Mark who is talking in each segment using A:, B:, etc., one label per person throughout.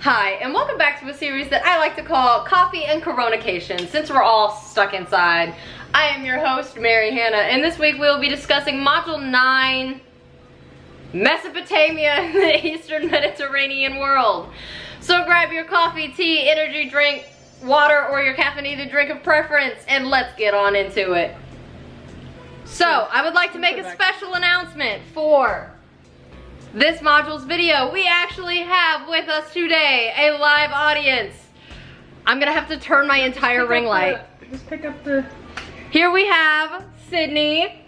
A: Hi, and welcome back to a series that I like to call Coffee and Coronacation, since we're all stuck inside. I am your host, Mary Hannah, and this week we'll be discussing Module 9, Mesopotamia in the Eastern Mediterranean world. So grab your coffee, tea, energy drink, water, or your caffeinated drink of preference, and let's get on into it. So, I would like to make a special announcement for this module's video. We actually have with us today a live audience. I'm gonna have to turn my entire ring light.
B: Just pick up the...
A: Here we have Sydney.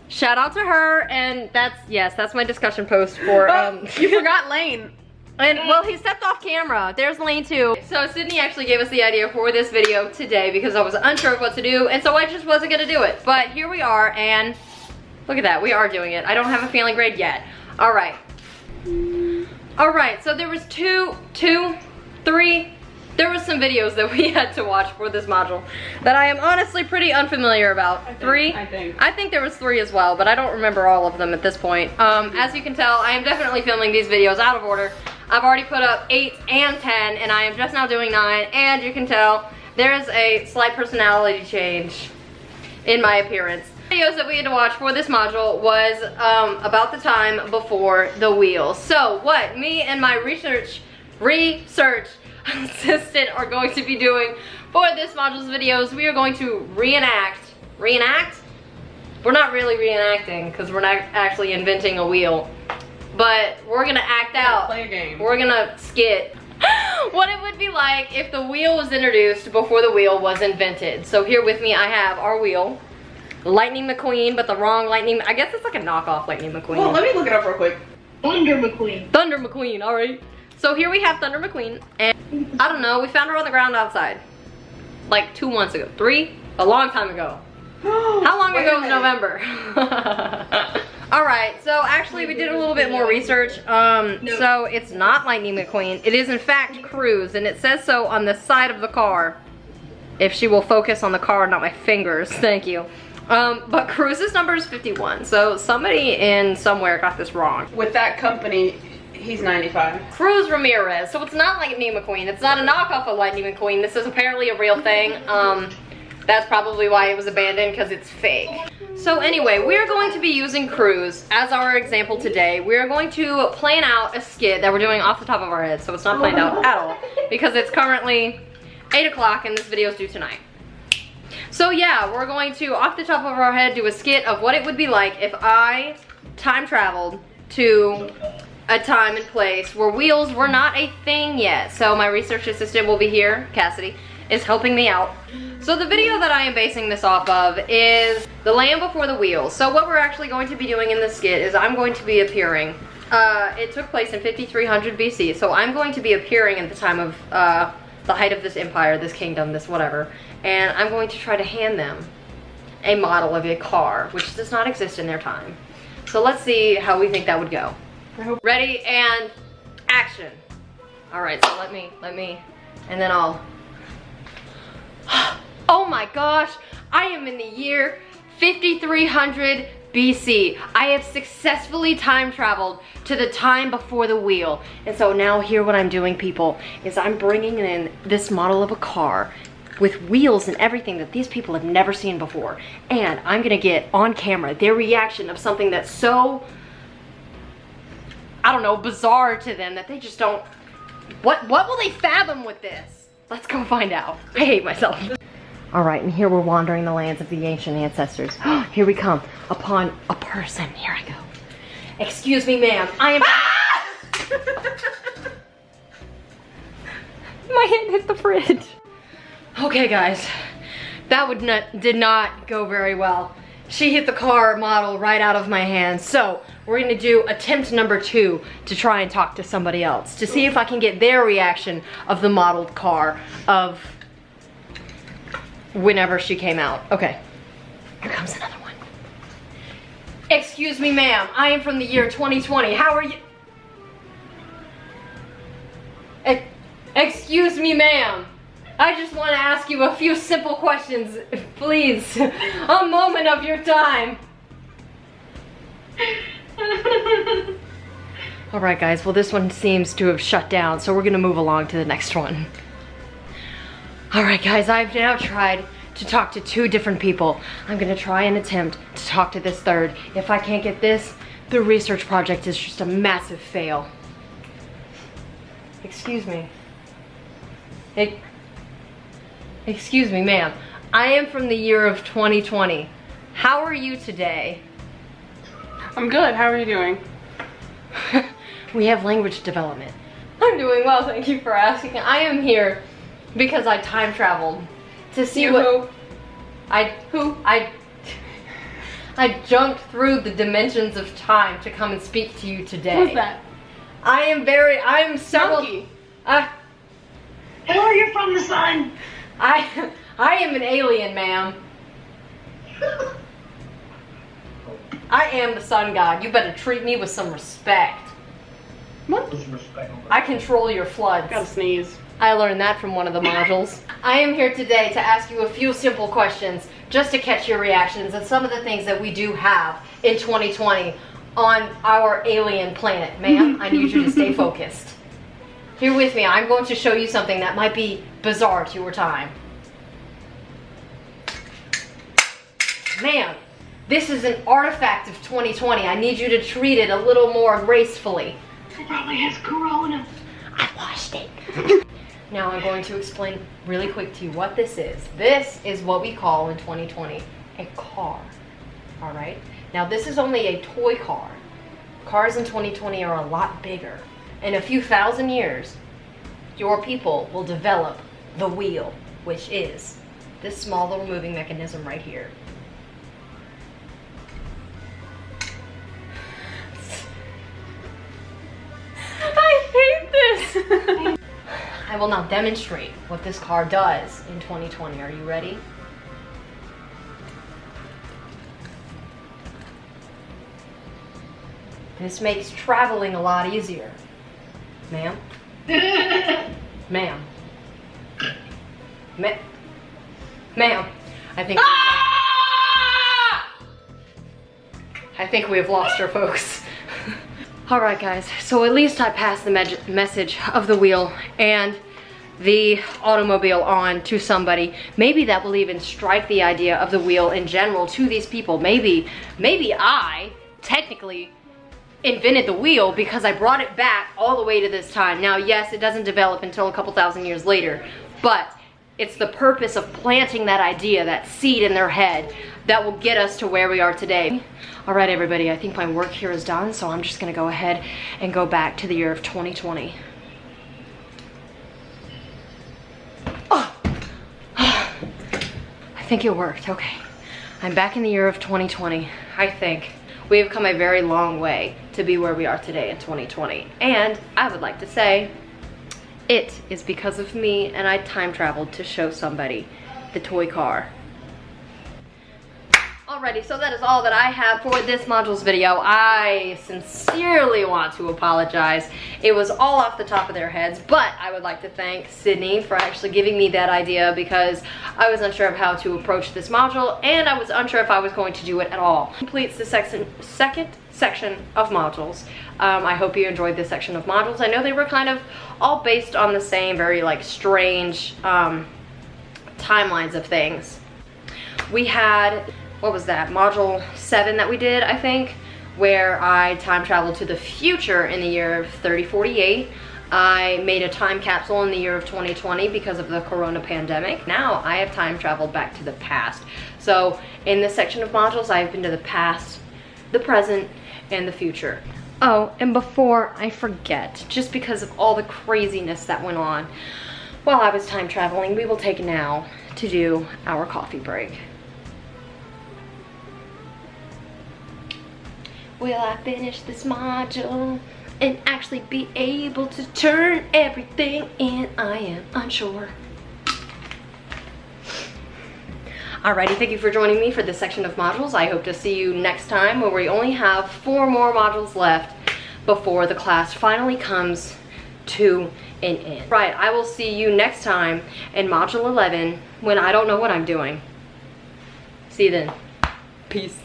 A: Shout out to her, and that's my discussion post for
B: You forgot Lane.
A: And well, he stepped off camera. There's Lane too. So Sydney actually gave us the idea for this video today because I was unsure of what to do, and so I just wasn't gonna do it. But here we are, and look at that, we are doing it. I don't have a failing grade yet. All right, so there was there was some videos that we had to watch for this module that I am honestly pretty unfamiliar about. I think there was 3 as well, but I don't remember all of them at this point. As you can tell, I am definitely filming these videos out of order. I've already put up 8 and 10, and I am just now doing 9, and you can tell there is a slight personality change in my appearance. The videos that we had to watch for this module was about the time before the wheel. So what me and my research assistant are going to be doing for this module's videos, we are going to reenact? We're not really reenacting because we're not actually inventing a wheel, but we're gonna act out.
B: Play a game.
A: We're gonna skit what it would be like if the wheel was introduced before the wheel was invented. So here with me I have our wheel, Lightning McQueen, but the wrong Lightning, I guess it's like a knockoff Lightning McQueen.
B: Well, let me look it up real quick.
C: Thunder McQueen.
A: Thunder McQueen, alright. So here we have Thunder McQueen, and I don't know, we found her on the ground outside. Like 2 months ago. 3? A long time ago. How long ago was November? Alright, so actually we did a little bit more research. So it's not Lightning McQueen. It is in fact Cruz, and it says so on the side of the car. If she will focus on the car, not my fingers. Thank you. But Cruz's number is 51, so somebody in somewhere got this wrong.
B: With that company, he's 95.
A: Cruz Ramirez, so it's not Lightning McQueen. It's not a knockoff of Lightning McQueen. This is apparently a real thing. That's probably why it was abandoned, because it's fake. So anyway, we're going to be using Cruz as our example today. We're going to plan out a skit that we're doing off the top of our heads, so it's not planned out at all, because it's currently 8 o'clock and this video is due tonight. So yeah, we're going to, off the top of our head, do a skit of what it would be like if I time traveled to a time and place where wheels were not a thing yet. So my research assistant will be here, Cassidy, is helping me out. So the video that I am basing this off of is The Land Before the Wheel. So what we're actually going to be doing in this skit is I'm going to be appearing. It took place in 5300 BC, so I'm going to be appearing at the time of the height of this empire, this kingdom, this whatever, and I'm going to try to hand them a model of a car, which does not exist in their time. So let's see how we think that would go. Ready and action. All right, so let me, and then I'll, oh my gosh, I am in the year 5300 BC. I have successfully time traveled to the time before the wheel. And so now here what I'm doing, people, is I'm bringing in this model of a car with wheels and everything that these people have never seen before. And I'm gonna get on camera their reaction of something that's so, I don't know, bizarre to them that they just don't, what will they fathom with this? Let's go find out. I hate myself. All right, and here we're wandering the lands of the ancient ancestors. Here we come upon a person. Here I go. Excuse me, ma'am. I am. My hand hit the fridge. Okay, guys, that did not go very well. She hit the car model right out of my hand. So we're gonna do attempt number 2 to try and talk to somebody else to see if I can get their reaction of the modeled car of whenever she came out. Okay, here comes another one. Excuse me, ma'am. I am from the year 2020. How are you? Excuse me, ma'am. I just want to ask you a few simple questions, please. A moment of your time. All right, guys, well, this one seems to have shut down, so we're gonna move along to the next one. All right, guys, I've now tried to talk to 2 different people. I'm gonna try and attempt to talk to this third. If I can't get this, the research project is just a massive fail. Excuse me. Hey, excuse me, ma'am. I am from the year of 2020. How are you today?
B: I'm good. How are you doing?
A: We have language development. I'm doing well, thank you for asking. I am here because I time traveled to see I jumped through the dimensions of time to come and speak to you today.
B: Who's that?
A: I'm several.
B: Monkey.
C: Hello, you're from the sun.
A: I am an alien, ma'am. I am the sun god. You better treat me with some respect.
B: What?
A: I control your floods.
B: Gotta sneeze.
A: I learned that from one of the modules. I am here today to ask you a few simple questions just to catch your reactions and some of the things that we do have in 2020 on our alien planet. Ma'am, I need you to stay focused. Here with me, I'm going to show you something that might be bizarre to your time. Ma'am, this is an artifact of 2020. I need you to treat it a little more gracefully.
C: It probably has corona.
A: I washed it. Now I'm going to explain really quick to you what this is. This is what we call in 2020 a car. All right? Now this is only a toy car. Cars in 2020 are a lot bigger. In a few thousand years, your people will develop the wheel, which is this small little moving mechanism right here. I hate this! I will now demonstrate what this car does in 2020. Are you ready? This makes traveling a lot easier. Ma'am? Ma'am? Ma'am? I think we have lost her, folks. Alright guys, so at least I passed the message of the wheel and the automobile on to somebody. Maybe that will even strike the idea of the wheel in general to these people. Maybe I technically invented the wheel because I brought it back all the way to this time. Now yes, it doesn't develop until a couple thousand years later, but it's the purpose of planting that idea, that seed in their head that will get us to where we are today. All right, everybody, I think my work here is done, so I'm just gonna go ahead and go back to the year of 2020. Oh. I think it worked, okay. I'm back in the year of 2020, I think. We have come a very long way to be where we are today in 2020. And I would like to say, it is because of me and I time traveled to show somebody the toy car. Alrighty, so that is all that I have for this modules video. I sincerely want to apologize. It was all off the top of their heads, but I would like to thank Sydney for actually giving me that idea because I was unsure of how to approach this module and I was unsure if I was going to do it at all. Completes the second section of modules. I hope you enjoyed this section of modules. I know they were kind of all based on the same very like strange timelines of things. We had, what was that, module 7 that we did, I think, where I time traveled to the future in the year of 3048. I made a time capsule in the year of 2020 because of the corona pandemic. Now I have time traveled back to the past. So in this section of modules, I've been to the past, the present, and the future. Oh, and before I forget, just because of all the craziness that went on while I was time traveling, we will take now to do our coffee break. Will I finish this module and actually be able to turn everything in? I am unsure. Alrighty, thank you for joining me for this section of modules. I hope to see you next time where we only have 4 more modules left before the class finally comes to an end. Right, I will see you next time in module 11 when I don't know what I'm doing. See you then. Peace.